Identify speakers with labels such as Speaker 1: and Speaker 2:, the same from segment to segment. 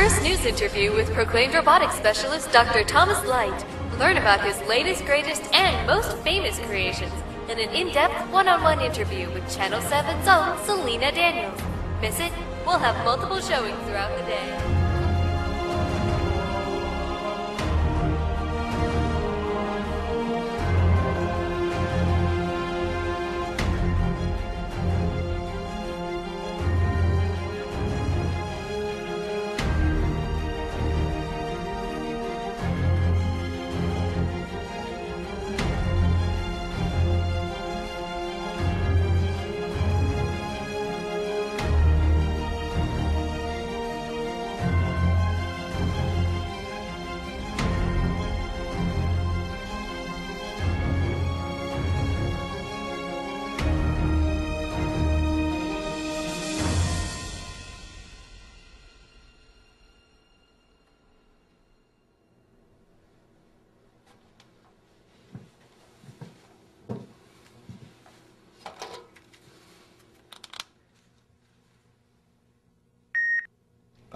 Speaker 1: first news interview with proclaimed robotics specialist Dr. Thomas Light. Learn about his latest, greatest, and most famous creations in an in-depth one-on-one interview with Channel 7's own Selena Daniels. Miss it? We'll have multiple showings throughout the day.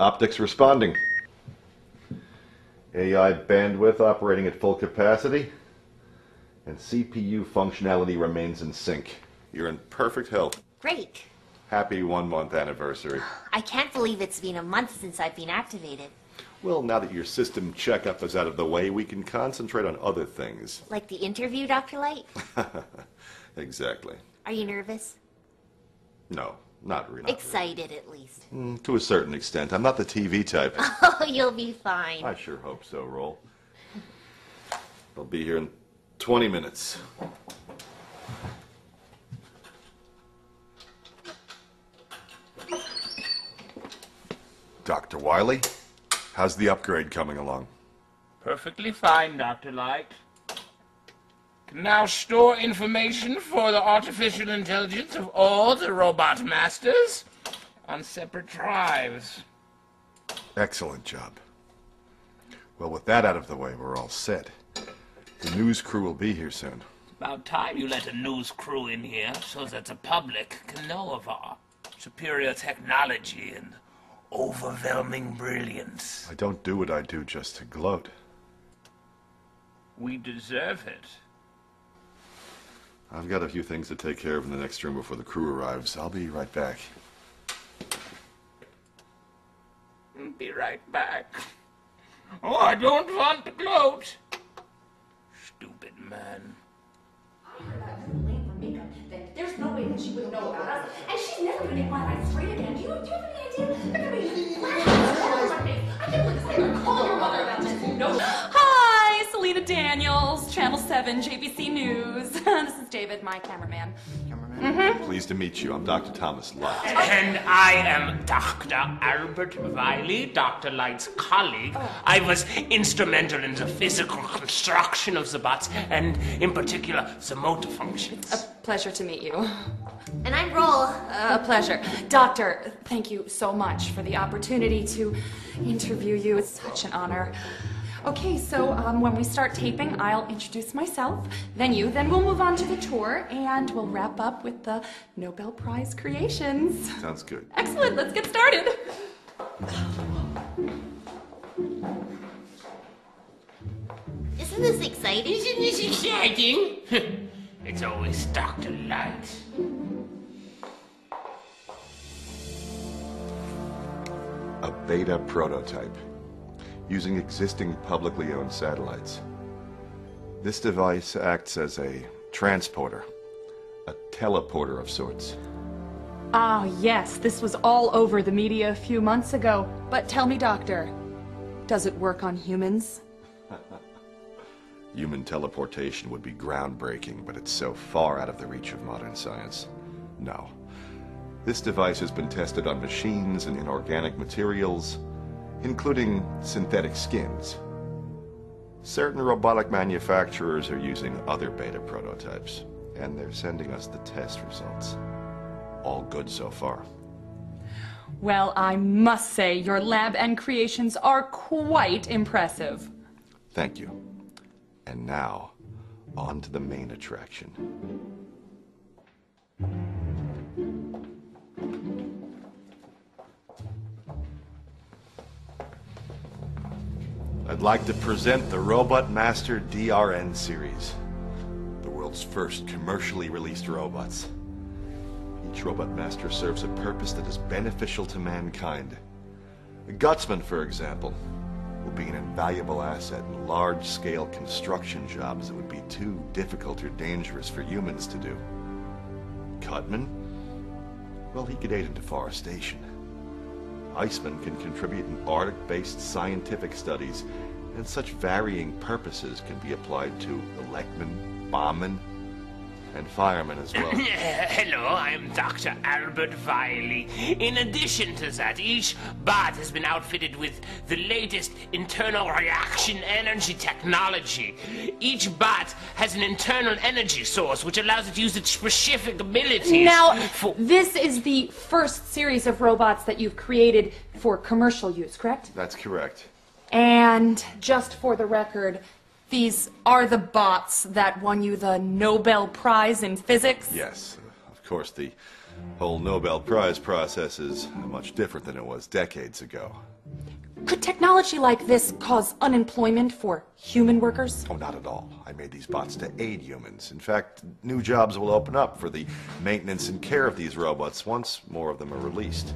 Speaker 2: Optics responding. AI bandwidth operating at full capacity. And CPU functionality remains in sync. You're in perfect health.
Speaker 3: Great.
Speaker 2: Happy 1-month anniversary.
Speaker 3: I can't believe it's been a month since I've been activated.
Speaker 2: Well, now that your system checkup is out of the way, we can concentrate on other things.
Speaker 3: Like the interview, Dr. Light?
Speaker 2: Exactly.
Speaker 3: Are you nervous?
Speaker 2: No, not really.
Speaker 3: Excited, at least.
Speaker 2: To a certain extent. I'm not the TV type.
Speaker 3: Oh, you'll be fine.
Speaker 2: I sure hope so, Roll. I'll be here in 20 minutes. Dr. Wiley, how's the upgrade coming along?
Speaker 4: Perfectly fine, Dr. Light. Can now store information for the artificial intelligence of all the robot masters on separate drives.
Speaker 2: Excellent job. Well, with that out of the way, we're all set. The news crew will be here soon.
Speaker 4: It's about time you let a news crew in here so that the public can know of our superior technology and overwhelming brilliance.
Speaker 2: I don't do what I do just to gloat.
Speaker 4: We deserve it.
Speaker 2: I've got a few things to take care of in the next room before the crew arrives. I'll be right back.
Speaker 4: Be right back. Oh, I don't want to gloat. Stupid man.
Speaker 5: I heard that complaint from makeup that there's no way that she would know about us. And she's never gonna get my eyes straight again. Do you have any idea? They're gonna be flashing all over my face. I can't believe I'm gonna call your mother about this. No.
Speaker 6: Hi, Selena Daniels, Channel 7 JVC News. This is David, my cameraman.
Speaker 2: Pleased to meet you. I'm Dr. Thomas Light.
Speaker 4: And I am Dr. Albert Wiley, Dr. Light's colleague. I was instrumental in the physical construction of the bots, and in particular, the motor functions.
Speaker 6: A pleasure to meet you.
Speaker 3: And I'm Roll.
Speaker 6: A pleasure. Doctor, thank you so much for the opportunity to interview you. It's such an honor. Okay, so when we start taping, I'll introduce myself, then you, then we'll move on to the tour, and we'll wrap up with the Nobel Prize creations.
Speaker 2: Sounds good.
Speaker 6: Excellent, let's get started.
Speaker 3: Isn't this exciting?
Speaker 4: Isn't this exciting? It's always Dr. Light.
Speaker 2: A beta prototype, using existing publicly owned satellites. This device acts as a transporter, a teleporter of sorts.
Speaker 6: Ah, yes, this was all over the media a few months ago. But tell me, Doctor, does it work on humans?
Speaker 2: Human teleportation would be groundbreaking, but it's so far out of the reach of modern science. No. This device has been tested on machines and inorganic materials, including synthetic skins. Certain robotic manufacturers are using other beta prototypes, and they're sending us the test results. All good so far.
Speaker 6: Well, I must say your lab and creations are quite impressive.
Speaker 2: Thank you. And now, on to the main attraction. I'd like to present the Robot Master DRN series, the world's first commercially released robots. Each Robot Master serves a purpose that is beneficial to mankind. A gutsman, for example, will be an invaluable asset in large-scale construction jobs that would be too difficult or dangerous for humans to do. Cutman? Well, he could aid in deforestation. Iceman can contribute in Arctic-based scientific studies, and such varying purposes can be applied to electmen, bombmen, and firemen as well.
Speaker 4: Hello, I'm Dr. Albert Wiley. In addition to that, each bot has been outfitted with the latest internal reaction energy technology. Each bot has an internal energy source which allows it to use its specific abilities.
Speaker 6: Now, this is the first series of robots that you've created for commercial use, correct?
Speaker 2: That's correct.
Speaker 6: And just for the record, these are the bots that won you the Nobel Prize in Physics?
Speaker 2: Yes. Of course, the whole Nobel Prize process is much different than it was decades ago.
Speaker 6: Could technology like this cause unemployment for human workers?
Speaker 2: Oh, not at all. I made these bots to aid humans. In fact, new jobs will open up for the maintenance and care of these robots once more of them are released.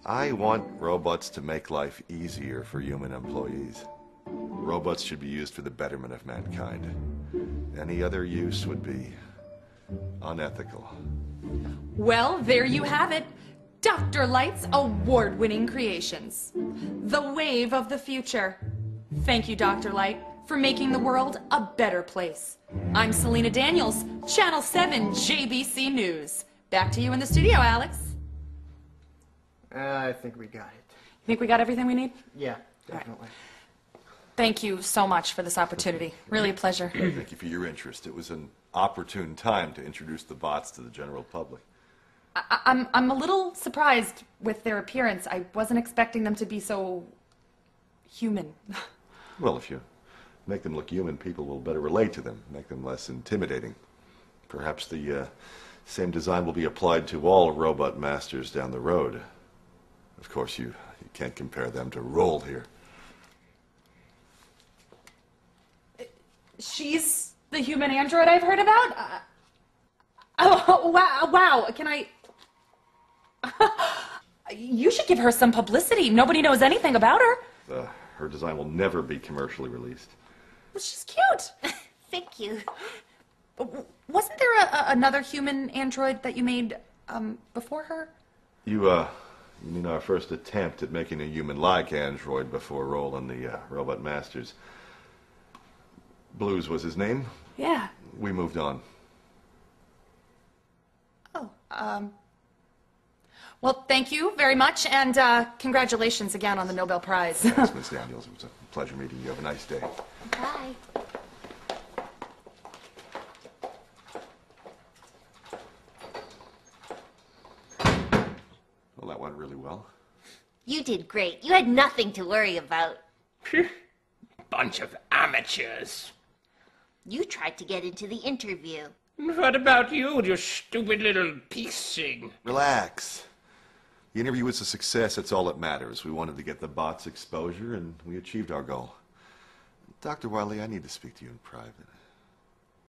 Speaker 2: I want robots to make life easier for human employees. Robots should be used for the betterment of mankind. Any other use would be unethical.
Speaker 6: Well, there you have it. Dr. Light's award-winning creations. The wave of the future. Thank you, Dr. Light, for making the world a better place. I'm Selena Daniels, Channel 7 JBC News. Back to you in the studio, Alex.
Speaker 7: I think we got it.
Speaker 6: Think we got everything we need?
Speaker 7: Yeah, definitely.
Speaker 6: Thank you so much for this opportunity. Really a pleasure.
Speaker 2: Thank you for your interest. It was an opportune time to introduce the bots to the general public.
Speaker 6: I'm a little surprised with their appearance. I wasn't expecting them to be so human.
Speaker 2: Well, if you make them look human, people will better relate to them, make them less intimidating. Perhaps the same design will be applied to all robot masters down the road. Of course, you can't compare them to Roll here.
Speaker 6: She's the human android I've heard about? Oh, wow. Can I... You should give her some publicity. Nobody knows anything about her.
Speaker 2: Her design will never be commercially released.
Speaker 6: Well, she's cute.
Speaker 3: Thank you.
Speaker 6: Wasn't there another human android that you made before her?
Speaker 2: You mean our first attempt at making a human-like android before Roll and the Robot Masters? Blues was his name?
Speaker 6: Yeah.
Speaker 2: We moved on.
Speaker 6: Oh, well, thank you very much, and congratulations again on the Nobel Prize.
Speaker 2: Thanks, Miss Daniels. It was a pleasure meeting you. Have a nice day.
Speaker 3: Bye.
Speaker 2: Well, that went really well.
Speaker 3: You did great. You had nothing to worry about.
Speaker 4: Bunch of amateurs.
Speaker 3: You tried to get into the interview.
Speaker 4: What about you, your stupid little piecing?
Speaker 2: Relax. The interview was a success. That's all that matters. We wanted to get the bots exposure, and we achieved our goal. Dr. Wiley, I need to speak to you in private.